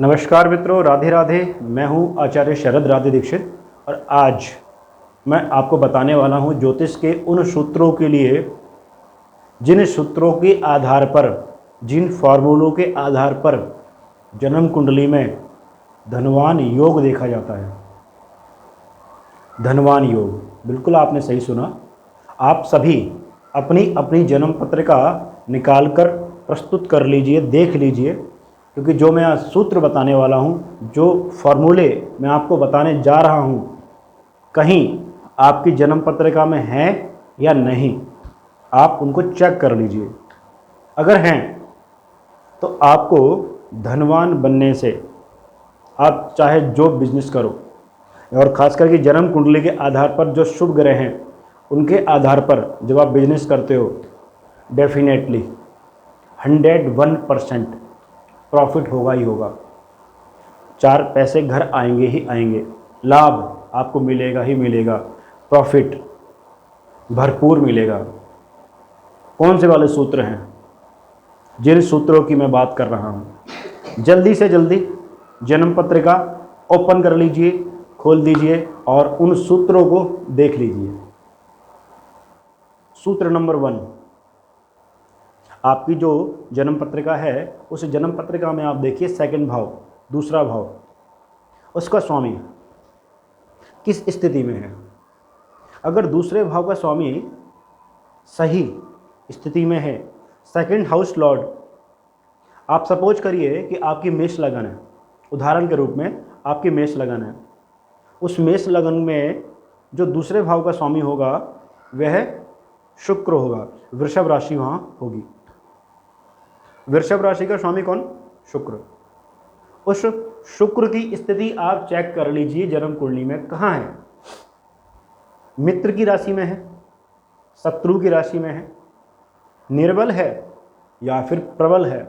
नमस्कार मित्रों, राधे राधे। मैं हूं आचार्य शरद राधे दीक्षित और आज मैं आपको बताने वाला हूं ज्योतिष के उन सूत्रों के लिए जिन सूत्रों के आधार पर, जिन फॉर्मूलों के आधार पर जन्म कुंडली में धनवान योग देखा जाता है। धनवान योग, बिल्कुल आपने सही सुना। आप सभी अपनी अपनी जन्म पत्रिका निकाल कर प्रस्तुत कर लीजिए, देख लीजिए, क्योंकि जो मैं आज सूत्र बताने वाला हूँ, जो फॉर्मूले मैं आपको बताने जा रहा हूँ, कहीं आपकी जन्म पत्रिका में हैं या नहीं, आप उनको चेक कर लीजिए। अगर हैं तो आपको धनवान बनने से, आप चाहे जो बिजनेस करो, और ख़ास करके जन्म कुंडली के आधार पर जो शुभ ग्रह हैं उनके आधार पर जब आप बिजनेस करते हो, डेफिनेटली 101% प्रॉफिट होगा ही होगा। 4 पैसे घर आएंगे ही आएंगे, लाभ आपको मिलेगा ही मिलेगा, प्रॉफिट भरपूर मिलेगा। कौन से वाले सूत्र हैं? जिन सूत्रों की मैं बात कर रहा हूँ, जल्दी से जल्दी जन्म पत्रिका ओपन कर लीजिए, खोल दीजिए और उन सूत्रों को देख लीजिए। सूत्र नंबर 1, आपकी जो जन्म पत्रिका है उस जन्म पत्रिका में आप देखिए सेकंड भाव, दूसरा भाव, उसका स्वामी किस स्थिति में है। अगर दूसरे भाव का स्वामी सही स्थिति में है, सेकंड हाउस लॉर्ड, आप सपोज करिए कि आपकी मेष लगन है, उदाहरण के रूप में आपकी मेष लगन है, उस मेष लगन में जो दूसरे भाव का स्वामी होगा वह शुक्र होगा, वृषभ राशि वहाँ होगी। वृषभ राशि का स्वामी कौन? शुक्र। उस शुक्र की स्थिति आप चेक कर लीजिए जन्म कुंडली में कहाँ है। मित्र की राशि में है, शत्रु की राशि में है, निर्बल है या फिर प्रबल है,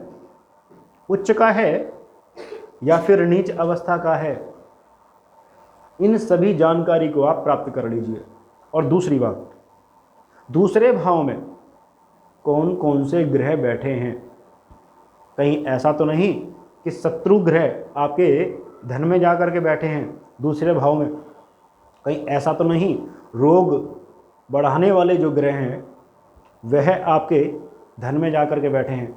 उच्च का है या फिर नीच अवस्था का है, इन सभी जानकारी को आप प्राप्त कर लीजिए। और दूसरी बात, दूसरे भाव में कौन कौन से ग्रह बैठे हैं। कहीं ऐसा तो नहीं कि शत्रु ग्रह आपके धन में जा कर के बैठे हैं दूसरे भाव में। कहीं ऐसा तो नहीं रोग बढ़ाने वाले जो ग्रह हैं वह आपके धन में जा कर के बैठे हैं।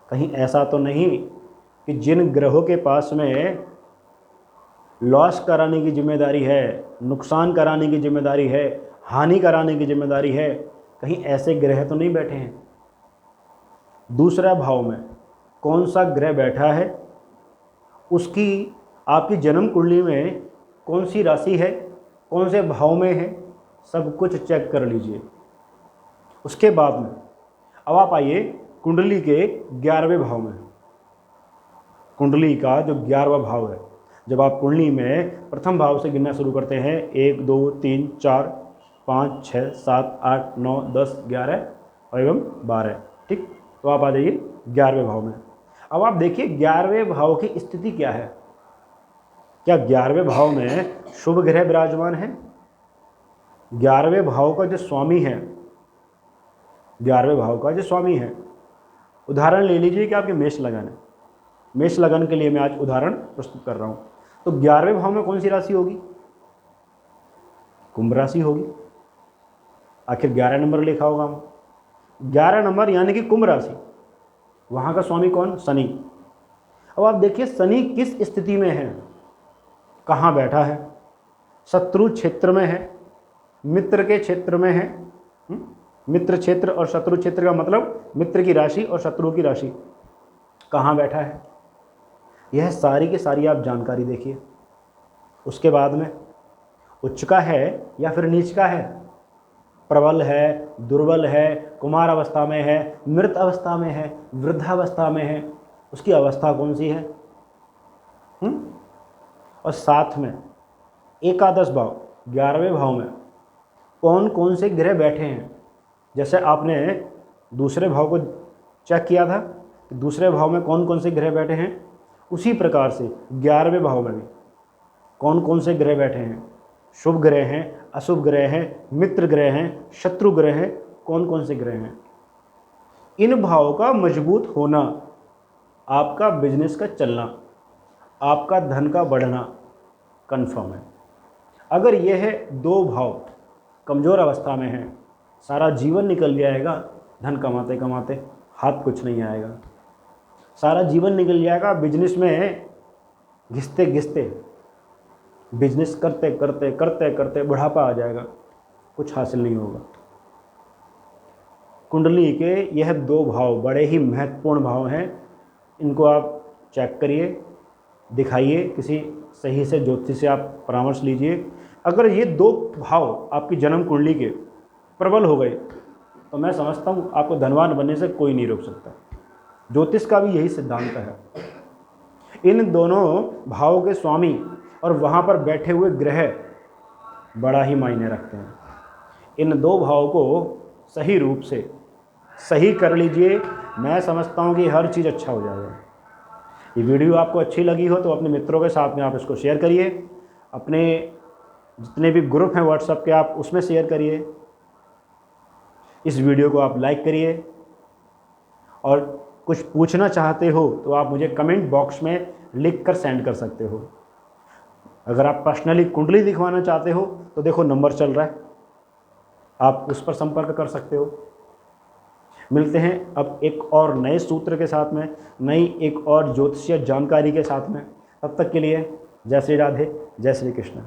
कहीं ऐसा तो नहीं कि जिन ग्रहों के पास में लॉस कराने की जिम्मेदारी है, नुकसान कराने की जिम्मेदारी है, हानि कराने की जिम्मेदारी है, कहीं ऐसे ग्रह तो नहीं बैठे हैं। दूसरा भाव में कौन सा ग्रह बैठा है, उसकी आपकी जन्म कुंडली में कौन सी राशि है, कौन से भाव में है, सब कुछ चेक कर लीजिए। उसके बाद में अब आप आइए कुंडली के 11वें भाव में। कुंडली का जो 11वां भाव है, जब आप कुंडली में प्रथम भाव से गिनना शुरू करते हैं, 1 2 3 4 5 6 7 8 9 10 11 और एवं 12, ठीक। तो आप आ जाइए 11वें भाव में। अब आप देखिए 11वें भाव की स्थिति क्या है। क्या 11वें भाव में शुभ ग्रह विराजमान है? 11वें भाव का जो स्वामी है, 11वें भाव का जो स्वामी है, उदाहरण ले लीजिए कि आपके मेष लगन है। मेष लगन के लिए मैं आज उदाहरण प्रस्तुत कर रहा हूं। तो 11वें भाव में कौन सी राशि होगी? कुंभ राशि होगी। आखिर 11 नंबर लिखा होगा, 11 नंबर यानी कि कुंभ राशि, वहां का स्वामी कौन? शनि। अब आप देखिए शनि किस स्थिति में है, कहाँ बैठा है? शत्रु क्षेत्र में है, मित्र के क्षेत्र में है। मित्र क्षेत्र और शत्रु क्षेत्र का मतलब मित्र की राशि और शत्रु की राशि, कहाँ बैठा है? यह सारी की सारी आप जानकारी देखिए। उसके बाद में उच्च का है या फिर नीच का है, प्रबल है, दुर्बल है, कुमार अवस्था में है, मृत अवस्था में है, वृद्धावस्था में है, उसकी अवस्था कौन सी है? और साथ में एकादश भाव 11वें भाव में कौन कौन से ग्रह बैठे हैं। जैसे आपने दूसरे भाव को चेक किया था कि दूसरे भाव में कौन कौन से ग्रह बैठे हैं, उसी प्रकार से 11वें भाव में भी कौन कौन से ग्रह बैठे हैं। शुभ ग्रह हैं, अशुभ ग्रह हैं, मित्र ग्रह हैं, शत्रु ग्रह हैं, कौन कौन से ग्रह हैं। इन भावों का मजबूत होना, आपका बिजनेस का चलना, आपका धन का बढ़ना कन्फर्म है। अगर यह 2 भाव कमज़ोर अवस्था में हैं, सारा जीवन निकल जाएगा, धन कमाते कमाते हाथ कुछ नहीं आएगा, सारा जीवन निकल जाएगा बिजनेस में घिसते घिसते, बिजनेस करते करते करते करते बुढ़ापा आ जाएगा, कुछ हासिल नहीं होगा। कुंडली के यह 2 भाव बड़े ही महत्वपूर्ण भाव हैं, इनको आप चेक करिए, दिखाइए, किसी सही से ज्योतिषी से आप परामर्श लीजिए। अगर ये 2 भाव आपकी जन्म कुंडली के प्रबल हो गए तो मैं समझता हूँ आपको धनवान बनने से कोई नहीं रोक सकता। ज्योतिष का भी यही सिद्धांत है। इन दोनों भावों के स्वामी और वहाँ पर बैठे हुए ग्रह बड़ा ही मायने रखते हैं। इन 2 भावों को सही रूप से सही कर लीजिए, मैं समझता हूँ कि हर चीज़ अच्छा हो जाएगा। ये वीडियो आपको अच्छी लगी हो तो अपने मित्रों के साथ में आप इसको शेयर करिए, अपने जितने भी ग्रुप हैं व्हाट्सएप के आप उसमें शेयर करिए, इस वीडियो को आप लाइक करिए, और कुछ पूछना चाहते हो तो आप मुझे कमेंट बॉक्स में लिख कर सेंड कर सकते हो। अगर आप पर्सनली कुंडली दिखवाना चाहते हो तो देखो नंबर चल रहा है, आप उस पर संपर्क कर सकते हो। मिलते हैं अब एक और नए सूत्र के साथ में, नई एक और ज्योतिषीय जानकारी के साथ में। तब तक के लिए जय श्री राधे, जय श्री कृष्ण।